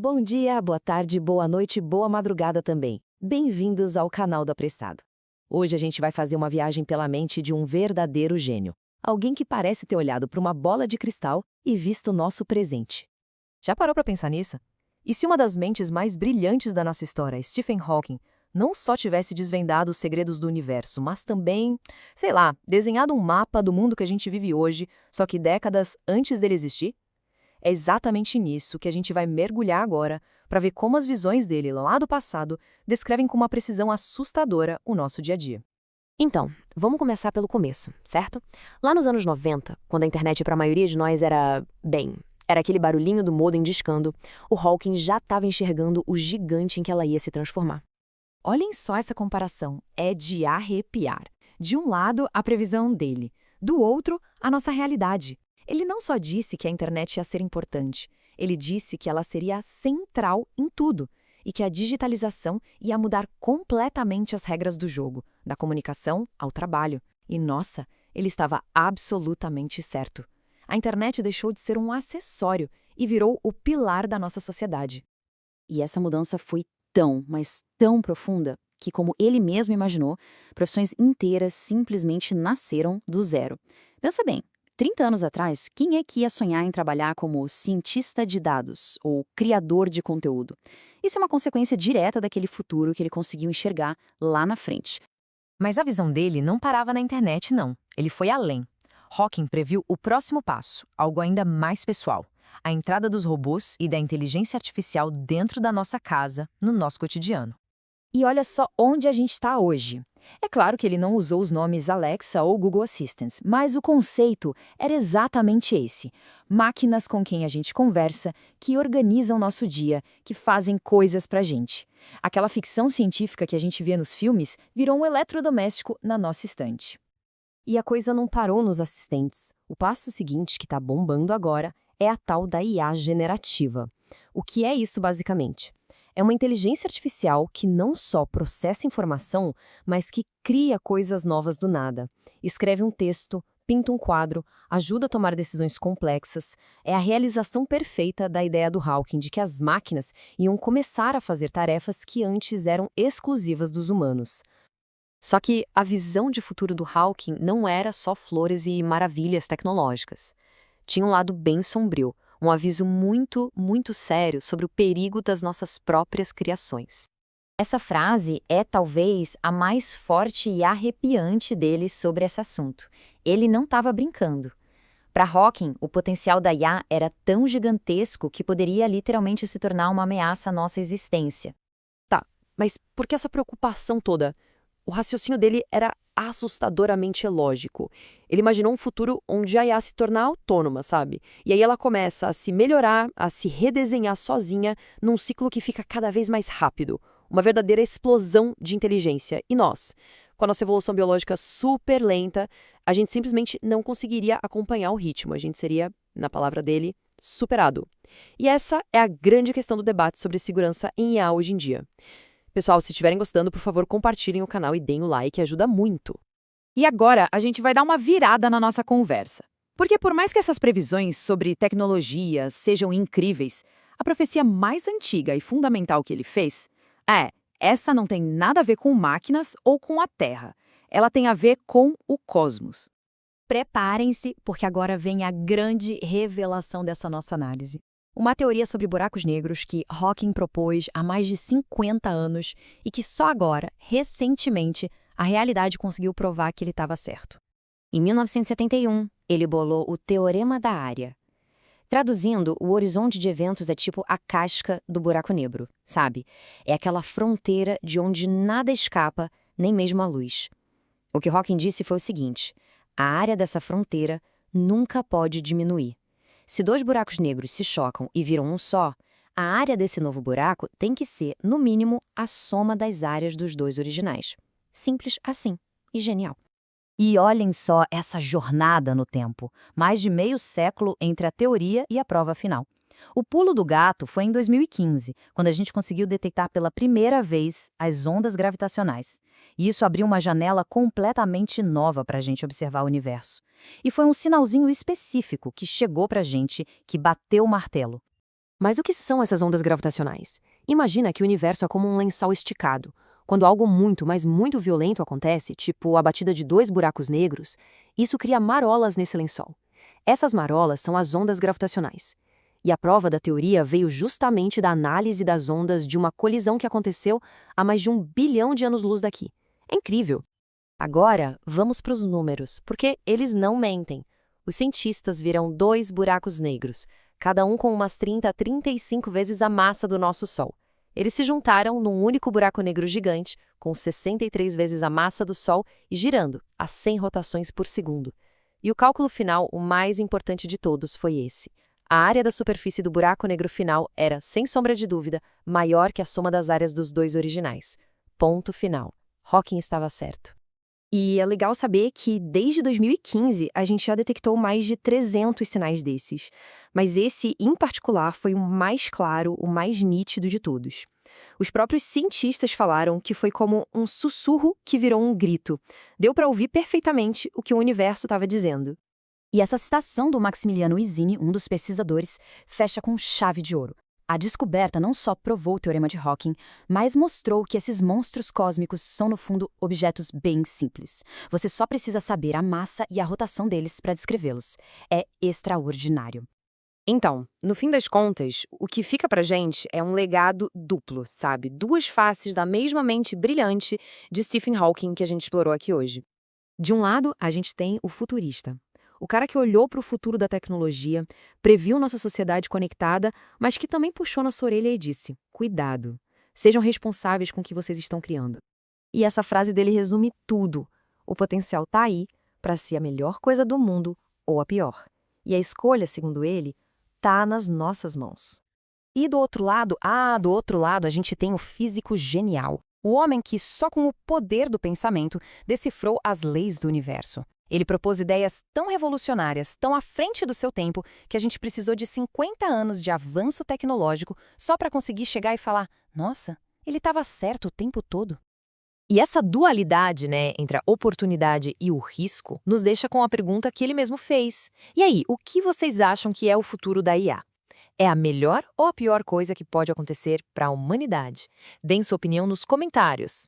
Bom dia, boa tarde, boa noite, boa madrugada também. Bem-vindos ao canal do Apressado. Hoje a gente vai fazer uma viagem pela mente de um verdadeiro gênio. Alguém que parece ter olhado para uma bola de cristal e visto o nosso presente. Já parou para pensar nisso? E se uma das mentes mais brilhantes da nossa história, Stephen Hawking, não só tivesse desvendado os segredos do universo, mas também, sei lá, desenhado um mapa do mundo que a gente vive hoje, só que décadas antes dele existir? É exatamente nisso que a gente vai mergulhar agora para ver como as visões dele lá do passado descrevem com uma precisão assustadora o nosso dia a dia. Então, vamos começar pelo começo, certo? Lá nos anos 90, quando a internet para a maioria de nós era aquele barulhinho do modem discando, o Hawking já estava enxergando o gigante em que ela ia se transformar. Olhem só essa comparação, é de arrepiar. De um lado, a previsão dele, do outro, a nossa realidade. Ele não só disse que a internet ia ser importante, ele disse que ela seria central em tudo e que a digitalização ia mudar completamente as regras do jogo, da comunicação ao trabalho. E nossa, ele estava absolutamente certo. A internet deixou de ser um acessório e virou o pilar da nossa sociedade. E essa mudança foi tão, mas tão profunda que, como ele mesmo imaginou, profissões inteiras simplesmente nasceram do zero. Pensa bem. 30 anos atrás, quem é que ia sonhar em trabalhar como cientista de dados ou criador de conteúdo? Isso é uma consequência direta daquele futuro que ele conseguiu enxergar lá na frente. Mas a visão dele não parava na internet, não. Ele foi além. Hawking previu o próximo passo, algo ainda mais pessoal: a entrada dos robôs e da inteligência artificial dentro da nossa casa, no nosso cotidiano. E olha só onde a gente está hoje. É claro que ele não usou os nomes Alexa ou Google Assistant, mas o conceito era exatamente esse. Máquinas com quem a gente conversa, que organizam nosso dia, que fazem coisas pra gente. Aquela ficção científica que a gente vê nos filmes virou um eletrodoméstico na nossa estante. E a coisa não parou nos assistentes. O passo seguinte, que está bombando agora, é a tal da IA generativa. O que é isso, basicamente? É uma inteligência artificial que não só processa informação, mas que cria coisas novas do nada. Escreve um texto, pinta um quadro, ajuda a tomar decisões complexas. É a realização perfeita da ideia do Hawking de que as máquinas iam começar a fazer tarefas que antes eram exclusivas dos humanos. Só que a visão de futuro do Hawking não era só flores e maravilhas tecnológicas. Tinha um lado bem sombrio, um aviso muito, muito sério sobre o perigo das nossas próprias criações. Essa frase é talvez a mais forte e arrepiante dele sobre esse assunto. Ele não estava brincando. Para Hawking, o potencial da IA era tão gigantesco que poderia literalmente se tornar uma ameaça à nossa existência. Tá, mas por que essa preocupação toda? O raciocínio dele era assustadoramente lógico. Ele imaginou um futuro onde a IA se tornar autônoma, sabe? E aí ela começa a se melhorar, a se redesenhar sozinha num ciclo que fica cada vez mais rápido. Uma verdadeira explosão de inteligência. E nós, com a nossa evolução biológica super lenta, a gente simplesmente não conseguiria acompanhar o ritmo. A gente seria, na palavra dele, superado. E essa é a grande questão do debate sobre segurança em IA hoje em dia. Pessoal, se estiverem gostando, por favor, compartilhem o canal e deem o like, ajuda muito. E agora a gente vai dar uma virada na nossa conversa. Porque por mais que essas previsões sobre tecnologias sejam incríveis, a profecia mais antiga e fundamental que ele fez essa não tem nada a ver com máquinas ou com a Terra. Ela tem a ver com o cosmos. Preparem-se, porque agora vem a grande revelação dessa nossa análise. Uma teoria sobre buracos negros que Hawking propôs há mais de 50 anos e que só agora, recentemente, a realidade conseguiu provar que ele estava certo. Em 1971, ele bolou o Teorema da Área. Traduzindo, o horizonte de eventos é tipo a casca do buraco negro, sabe? É aquela fronteira de onde nada escapa, nem mesmo a luz. O que Hawking disse foi o seguinte: a área dessa fronteira nunca pode diminuir. Se dois buracos negros se chocam e viram um só, a área desse novo buraco tem que ser, no mínimo, a soma das áreas dos dois originais. Simples assim e genial. E olhem só essa jornada no tempo, mais de meio século entre a teoria e a prova final. O pulo do gato foi em 2015, quando a gente conseguiu detectar pela primeira vez as ondas gravitacionais. E isso abriu uma janela completamente nova para a gente observar o universo. E foi um sinalzinho específico que chegou para a gente, que bateu o martelo. Mas o que são essas ondas gravitacionais? Imagina que o universo é como um lençol esticado. Quando algo muito, mas muito violento acontece, tipo a batida de 2 buracos negros, isso cria marolas nesse lençol. Essas marolas são as ondas gravitacionais. E a prova da teoria veio justamente da análise das ondas de uma colisão que aconteceu há mais de 1 bilhão de anos-luz daqui. É incrível! Agora, vamos para os números, porque eles não mentem. Os cientistas viram 2 buracos negros, cada um com umas 30 a 35 vezes a massa do nosso Sol. Eles se juntaram num único buraco negro gigante, com 63 vezes a massa do Sol e girando a 100 rotações por segundo. E o cálculo final, o mais importante de todos, foi esse. A área da superfície do buraco negro final era, sem sombra de dúvida, maior que a soma das áreas dos 2 originais. Ponto final. Hawking estava certo. E é legal saber que, desde 2015, a gente já detectou mais de 300 sinais desses. Mas esse, em particular, foi o mais claro, o mais nítido de todos. Os próprios cientistas falaram que foi como um sussurro que virou um grito. Deu para ouvir perfeitamente o que o universo estava dizendo. E essa citação do Maximiliano Isini, um dos pesquisadores, fecha com chave de ouro. A descoberta não só provou o teorema de Hawking, mas mostrou que esses monstros cósmicos são, no fundo, objetos bem simples. Você só precisa saber a massa e a rotação deles para descrevê-los. É extraordinário. Então, no fim das contas, o que fica pra gente é um legado duplo, sabe? 2 faces da mesma mente brilhante de Stephen Hawking que a gente explorou aqui hoje. De um lado, a gente tem o futurista. O cara que olhou para o futuro da tecnologia, previu nossa sociedade conectada, mas que também puxou nossa orelha e disse: cuidado, sejam responsáveis com o que vocês estão criando. E essa frase dele resume tudo. O potencial tá aí para ser a melhor coisa do mundo ou a pior. E a escolha, segundo ele, tá nas nossas mãos. E do outro lado, a gente tem o físico genial. O homem que, só com o poder do pensamento, decifrou as leis do universo. Ele propôs ideias tão revolucionárias, tão à frente do seu tempo, que a gente precisou de 50 anos de avanço tecnológico só para conseguir chegar e falar: nossa, ele estava certo o tempo todo. E essa dualidade, entre a oportunidade e o risco, nos deixa com a pergunta que ele mesmo fez. E aí, o que vocês acham que é o futuro da IA? É a melhor ou a pior coisa que pode acontecer para a humanidade? Deem sua opinião nos comentários.